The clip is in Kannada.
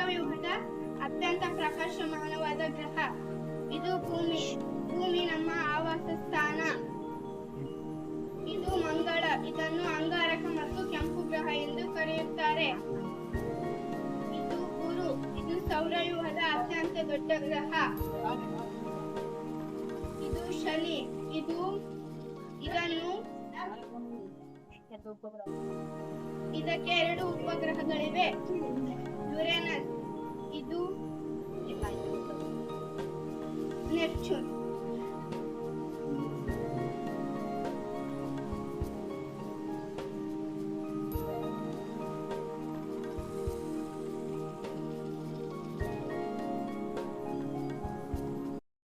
ಸೌರವ್ಯೂಹದ ಅತ್ಯಂತ ಪ್ರಕಾಶಮಾನವಾದ ಗ್ರಹ. ಇದು ಭೂಮಿ. ಭೂಮಿ ನಮ್ಮ ಆವಾಸ ಸ್ಥಾನ. ಇದು ಮಂಗಳ. ಇದನ್ನು ಅಂಗಾರಕ ಮತ್ತು ಕೆಂಪು ಗ್ರಹ ಎಂದು ಕರೆಯುತ್ತಾರೆ. ಇದು ಗುರು. ಇದು ಸೌರವ್ಯೂಹದ ಅತ್ಯಂತ ದೊಡ್ಡ ಗ್ರಹ. ಇದು ಶನಿ. ಇದಕ್ಕೆ 2 ಉಪಗ್ರಹಗಳಿವೆ. ಯುರೇನಸ್. ಇದು ನೆಪ್ಚೂನ್.